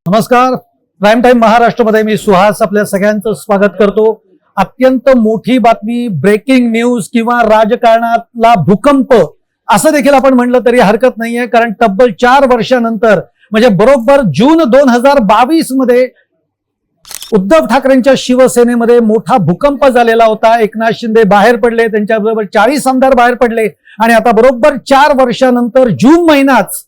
नमस्कार. Prime time महाराष्ट्रमध्ये मी सुहास आपल्या सगळ्यांचं स्वागत करतो. अत्यंत मोठी बातमी, ब्रेकिंग न्यूज किंवा राजकारणातला भूकंप असं देखील आपण म्हणलं तरी हरकत नाहीये. कारण तब्बल 4 वर्षानंतर म्हणजे बरोबर जून 2022 मध्ये उद्धव ठाकरेंच्या शिवसेनेमध्ये मोठा भूकंप झालेला होता. एकनाथ शिंदे बाहेर पडले, त्यांच्याबरोबर 40 आमदार बाहेर पडले आणि आता बरोबर 4 वर्षानंतर जून महिनाच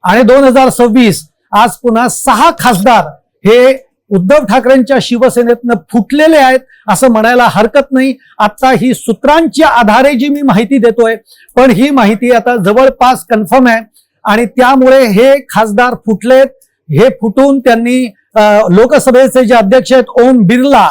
आणि 2026 आज पुन्हा 6 खासदार हे उद्धव ठाकरेंच्या शिवसेनेतनं फुटलेले आहेत असं म्हणायला हरकत नाही. आता ही सूत्रांच्या आधारे जी मी माहिती देतोय, पण ही माहिती आता जवळपास कन्फर्म आहे आणि त्यामुळे हे खासदार फुटलेत. हे फुटून त्यांनी लोकसभेचे जे अध्यक्ष आहेत ओम बिर्ला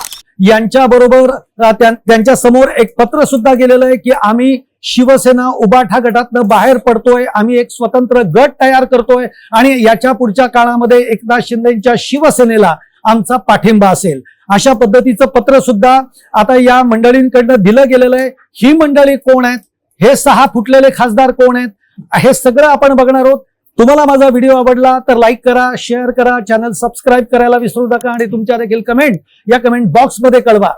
यांच्या बरोबर त्यांच्या समोर एक पत्र सुद्धा गेलेलं आहे की आम्ही शिवसेना उबाठा गटातनं बाहेर पडतोय, आम्ही एक स्वतंत्र गट तयार करतोय आणि याच्या पुढच्या काळामध्ये एकनाथ शिंदेच्या शिवसेनेला आमचा पाठिंबा असेल, अशा पद्धतीचं पत्र सुद्धा आता या मंडळींकडनं दिलं गेलेलं आहे. ही मंडळी कोण आहेत, हे 6 फुटलेले खासदार कोण आहेत, हे सगळं आपण बघणार आहोत. तुम्हाला माझा व्हिडिओ आवडला तर लाईक करा, शेअर करा, चॅनल सबस्क्राईब करायला विसरू नका आणि तुमच्या देखील कमेंट या कमेंट बॉक्समध्ये कळवा.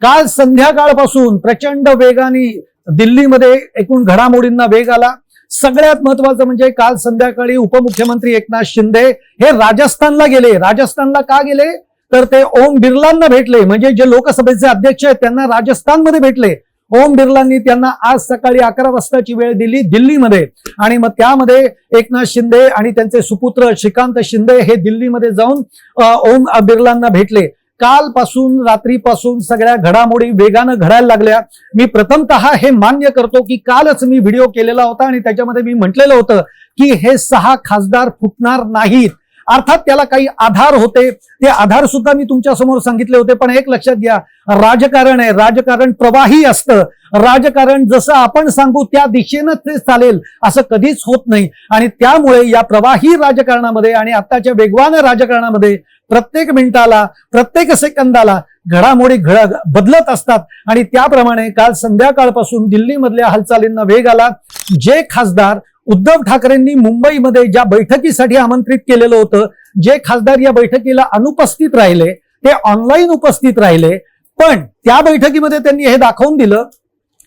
काल संध्याकाळपासून प्रचंड वेगाने दिल्लीमध्ये एकूण घडामोडींना वेग आला. सगळ्यात महत्वाचं म्हणजे काल संध्याकाळी उपमुख्यमंत्री एकनाथ शिंदे हे राजस्थानला गेले. राजस्थानला का गेले तर ते ओम बिर्लांना भेटले, म्हणजे जे लोकसभेचे अध्यक्ष आहेत त्यांना राजस्थानमध्ये भेटले. ओम बिर्लांनी त्यांना आज सकाळी 11 वाजताची वेळ दिली दिल्लीमध्ये आणि मग त्यामध्ये एकनाथ शिंदे आणि त्यांचे सुपुत्र श्रीकांत शिंदे हे दिल्लीमध्ये जाऊन ओम बिर्लांना भेटले. कालपासून रात्रीपासून सगळ्या घडामोडी वेगानं घडायला लागल्या. मी प्रथमतः हे मान्य करतो की कालच मी व्हिडिओ केलेला होता आणि त्याच्यामध्ये मी म्हटलेलं होतं की हे 6 खासदार फुटणार नाहीत. अर्थात त्याला काही आधार होते, ते आधार सुद्धा मी तुमच्या समोर सांगितले होते. पण एक लक्षात घ्या, राजकारण आहे, राजकारण प्रवाही असतं. राजकारण जसं आपण सांगू त्या दिशेनं ते चालेल असं कधीच होत नाही आणि त्यामुळे या प्रवाही राजकारणामध्ये आणि आताच्या वेगवान राजकारणामध्ये प्रत्येक मिनिटाला प्रत्येक सेकंदाला घडामोडी बदलत असतात आणि त्याप्रमाणे काल संध्याकाळपासून दिल्लीमधल्या हालचालींना वेग आला. जे खासदार उद्धव ठाकरेंनी मुंबईमध्ये ज्या बैठकीसाठी आमंत्रित केलेलं होतं, जे खासदार या बैठकीला अनुपस्थित राहिले ते ऑनलाईन उपस्थित राहिले, पण त्या बैठकीमध्ये त्यांनी हे दाखवून दिलं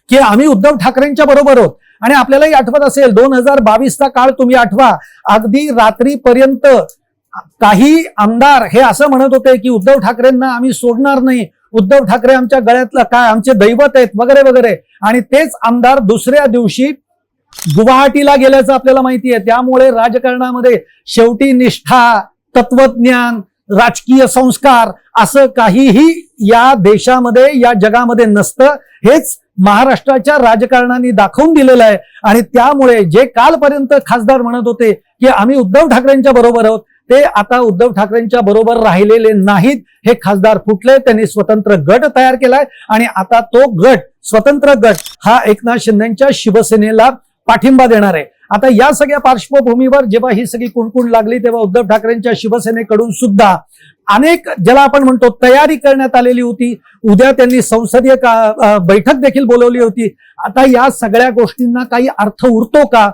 की आम्ही उद्धव ठाकरेंच्या बरोबर आहोत. आणि आपल्यालाही आठवत असेल 2022चा काळ तुम्ही आठवा, अगदी रात्रीपर्यंत काही आमदार हे असं म्हणत होते की उद्धव ठाकरेंना आम्ही सोडणार नाही, उद्धव ठाकरे आमच्या गळ्यातलं काय, आमचे दैवत आहेत वगैरे वगैरे. आणि तेच आमदार दुसऱ्या दिवशी गुवाहाटीला गेल्याचं आपल्याला माहिती आहे. त्यामुळे राजकारणामध्ये शेवटी निष्ठा, तत्वज्ञान, राजकीय संस्कार असं काहीही या देशामध्ये या जगामध्ये नसतं. हेच महाराष्ट्राच्या राजकारणाने दाखवून दिलेलं आहे. आणि त्यामुळे जे कालपर्यंत खासदार म्हणत होते की आम्ही उद्धव ठाकरेंच्या बरोबर आहोत, ते आता उद्धव ठाकरेंच्या बरोबर राहिलेले नाहीत. हे खासदार फुटले, त्यांनी स्वतंत्र गट तयार केलाय आणि आता तो गट, स्वतंत्र गट हा एकनाथ शिंदेच्या शिवसेनेला पाठिंबा देणार आहे. आता या सगळ्या पार्श्वभूमीवर जेव्हा ही सगळी कुणकुण लागली तेव्हा उद्धव ठाकरेंच्या शिवसेनेकडून सुद्धा अनेक, ज्याला आपण म्हणतो, तयारी करण्यात आलेली होती. उद्या त्यांनी संसदीय बैठक देखील बोलवली होती. आता या सगळ्या गोष्टींना काही अर्थ उरतो का?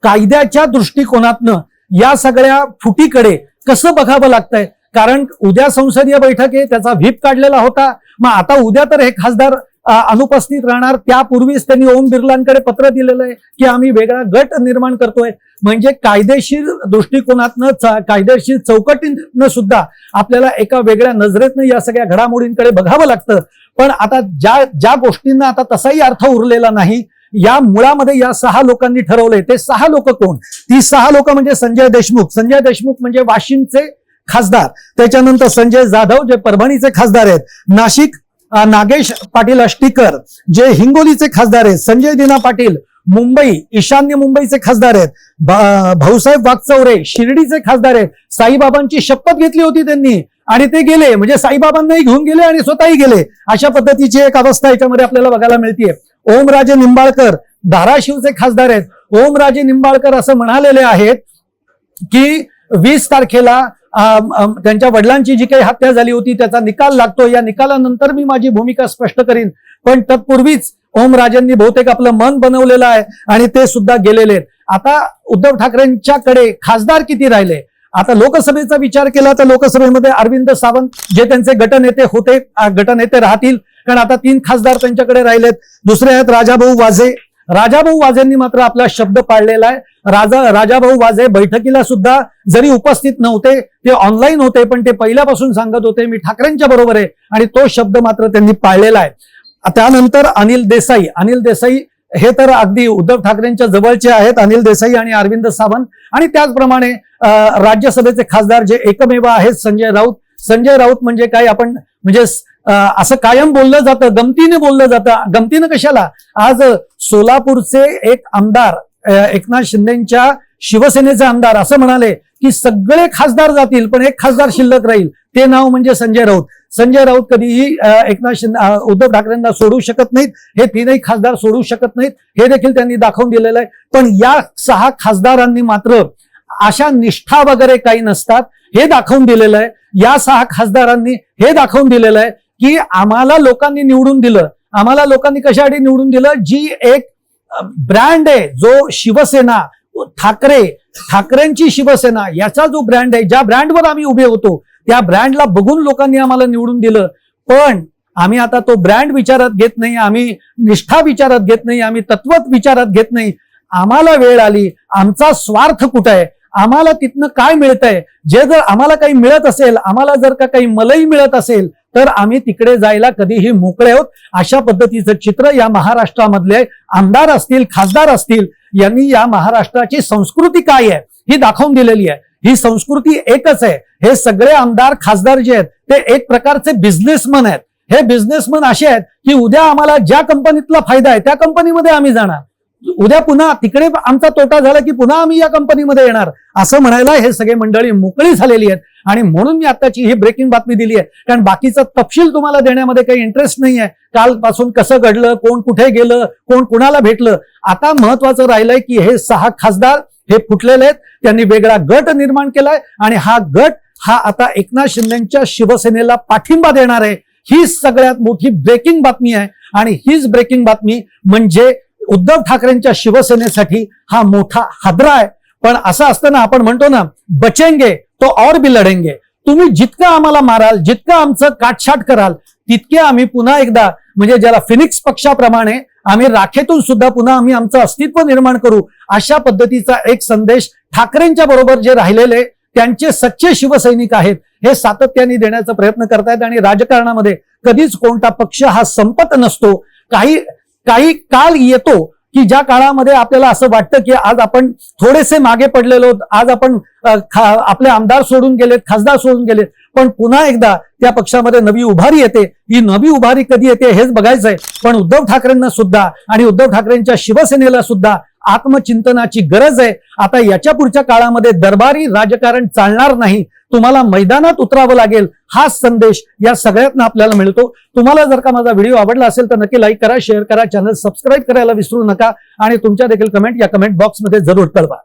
कायद्याच्या दृष्टिकोनातनं या सगळ्या फुटीकडे कसं बघावं लागतंय? कारण उद्या संसदीय बैठक आहे, त्याचा व्हीप काढलेला होता. मग आता उद्या तर हे खासदार अनुपस्थित राहणार. त्यापूर्वीच त्यांनी ओम बिर्लांकडे पत्र दिलेलं आहे की आम्ही वेगळा गट निर्माण करतोय. म्हणजे कायदेशीर दृष्टिकोनातनं, कायदेशीर चौकटीनं सुद्धा आपल्याला एका वेगळ्या नजरेतनं या सगळ्या घडामोडींकडे बघावं लागतं. पण आता ज्या गोष्टींना आता तसाही अर्थ उरलेला नाही, या मुळामध्ये या 6 लोकांनी ठरवलंय. ते 6 लोक कोण? ती 6 लोक म्हणजे संजय देशमुख म्हणजे वाशिमचे खासदार, त्याच्यानंतर संजय जाधव जे परभणीचे खासदार आहेत, नाशिक नागेश पाटील अष्टीकर जे हिंगोलीचे खासदार आहेत, संजय दिना पाटील मुंबई, ईशान्य मुंबईचे खासदार आहेत, भाऊसाहेब वागचौरे शिर्डीचे खासदार आहेत. साईबाबांची शपथ घेतली होती त्यांनी आणि ते गेले, म्हणजे साईबाबांनाही घेऊन गेले आणि स्वतःही गेले, अशा पद्धतीची एक अवस्था याच्यामध्ये आपल्याला बघायला मिळतीये. ओमराजे निंबाळकर धाराशिवचे खासदार आहेत. ओमराजे निंबाळकर असं म्हणालेले आहेत की 20 तारखेला त्यांच्या वडिलांची जी काही हत्या झाली होती त्याचा निकाल लागतो, या निकालानंतर मी माझी भूमिका स्पष्ट करीन. पण तत्पूर्वीच ओमराजेंनी बहुतेक आपलं मन बनवलेलं आहे आणि ते सुद्धा गेलेले आहेत. आता उद्धव ठाकरेंच्याकडे खासदार किती राहिले? आता लोकसभेचा विचार केला तर लोकसभेमध्ये अरविंद सावंत जे त्यांचे गटनेते होते, गटनेते राहतील, कारण आता 3 खासदार त्यांच्याकडे राहिलेत. दुसरे आहेत राजाभाऊ वाजे. राजाभाऊ वाजेंनी मात्र आपला शब्द पाळलेला आहे. राजाभाऊ वाजे बैठकीला सुद्धा जरी उपस्थित नव्हते, ते ऑनलाईन होते, पण ते पहिल्यापासून सांगत होते मी ठाकरेंच्या बरोबर आहे, आणि तो शब्द मात्र त्यांनी पाळलेला आहे. त्यानंतर अनिल देसाई हे तर अगदी उद्धव ठाकरेंच्या जवळचे आहेत, अनिल देसाई आणि अरविंद सावंत. आणि त्याचप्रमाणे राज्यसभेचे खासदार जे एकमेव आहेत संजय राऊत म्हणजे काय, आपण म्हणजे असं कायम बोललं जातं, गमतीने बोललं जातं. गमतीनं कशाला, आज सोलापूरचे एक आमदार एकनाथ शिंदेच्या शिवसेनेचे आमदार असं म्हणाले की सगळे खासदार जातील पण एक खासदार शिल्लक राहील, ते नाव म्हणजे संजय राऊत कधीही उद्धव ठाकरेंना सोडू शकत नाहीत, हे 3ही खासदार सोडू शकत नाहीत, हे देखील त्यांनी दाखवून दिलेलं आहे. पण या 6 खासदारांनी मात्र अशा निष्ठा वगैरे काही नसतात हे दाखवून दिलेलं आहे. या 6 खासदारांनी हे दाखवून दिलेलं आहे की आम्हाला लोकांनी निवडून दिलं. आम्हाला लोकांनी कशासाठी निवडून दिलं, जी एक ब्रँड आहे, जो शिवसेना ठाकरेंची शिवसेना याचा जो ब्रँड आहे, ज्या ब्रँडवर आम्ही उभे होतो, त्या ब्रँडला बघून लोकांनी आम्हाला निवडून दिलं. पण आम्ही आता तो ब्रँड विचारात घेत नाही, आम्ही निष्ठा विचारात घेत नाही, आम्ही तत्वत विचारात घेत नाही. आम्हाला वेळ आली, आमचा स्वार्थ कुठं आहे, आम्हाला तिथनं काय मिळतंय, जे जर आम्हाला काही मिळत असेल, आम्हाला जर का काही मलई मिळत असेल तर आम्ही तिकडे जायला कधीही मोकळे आहोत. अशा पद्धतीचं चित्र या महाराष्ट्रामधले आमदार असतील, खासदार असतील, यांनी या महाराष्ट्राची संस्कृती काय आहे ही दाखवून दिलेली आहे. ही संस्कृती एकच आहे. हे सगळे आमदार खासदार जे आहेत ते एक प्रकारचे बिझनेसमन आहेत. हे बिझनेसमन असे आहेत की उद्या आम्हाला ज्या कंपनीतला फायदा आहे त्या कंपनीमध्ये आम्ही जाणार, उद्या पुन्हा तिकडे आमचा तोटा झाला की पुन्हा आम्ही या कंपनीमध्ये येणार, असं म्हणायला हे सगळे मंडळी मोकळी झालेली आहेत. आणि म्हणून मी आताची ही ब्रेकिंग बातमी दिली आहे, कारण बाकीचा तपशील तुम्हाला देण्यामध्ये काही इंटरेस्ट नाही आहे. कालपासून कसं घडलं, कोण कुठे गेलं, कोण कुणाला भेटलं. आता महत्वाचं राहिलंय की हे 6 खासदार हे फुटलेले आहेत, त्यांनी वेगळा गट निर्माण केलाय आणि हा गट आता एकनाथ शिंदेच्या शिवसेनेला पाठिंबा देणार आहे. ही सगळ्यात मोठी ब्रेकिंग बातमी आहे. आणि हीच ब्रेकिंग बातमी म्हणजे उद्धव ठाकरेंच्या शिवसेनेसाठी हा मोठा हादरा आहे. पण असं असताना आपण म्हणतो ना, बचेंगे तो और भी लढेंगे. तुम्ही जितकं आम्हाला माराल, जितकं आमचं काटछाट कराल, तितके आम्ही पुन्हा एकदा म्हणजे ज्याला फिनिक्स पक्षाप्रमाणे आम्ही राखेतून सुद्धा पुन्हा आम्ही आमचं अस्तित्व निर्माण करू, अशा पद्धतीचा एक संदेश ठाकरेंच्या बरोबर जे राहिलेले त्यांचे सच्चे शिवसैनिक आहेत हे सातत्याने देण्याचा प्रयत्न करतायत. आणि राजकारणामध्ये कधीच कोणता पक्ष हा संपत नसतो. काही काळ येतो की ज्या काळामध्ये आपल्याला असं वाटतं की आज आपण थोडेसे मागे पडलेलो, आज आपण आपले आमदार सोडून गेलेत, खासदार सोडून गेलेत, पण पुन्हा एकदा त्या पक्षामध्ये नवी उभारी येते. ही नवी उभारी कधी येते हेच बघायचंय. पण उद्धव ठाकरेंना सुद्धा आणि उद्धव ठाकरेंच्या शिवसेनेला सुद्धा आत्मचिंतनाची गरज आहे. आता याच्या पुढच्या काळामध्ये दरबारी राजकारण चालणार नाही, तुम्हाला मैदानात उतरावं लागेल. हा संदेश या सगळ्यातनं आपल्याला मिळतो. तुम्हाला जर का माझा व्हिडिओ आवडला असेल तर नक्की लाईक करा, शेअर करा, चॅनल सबस्क्राईब करायला विसरू नका आणि तुमच्या देखील कमेंट या कमेंट बॉक्समध्ये जरूर कळवा.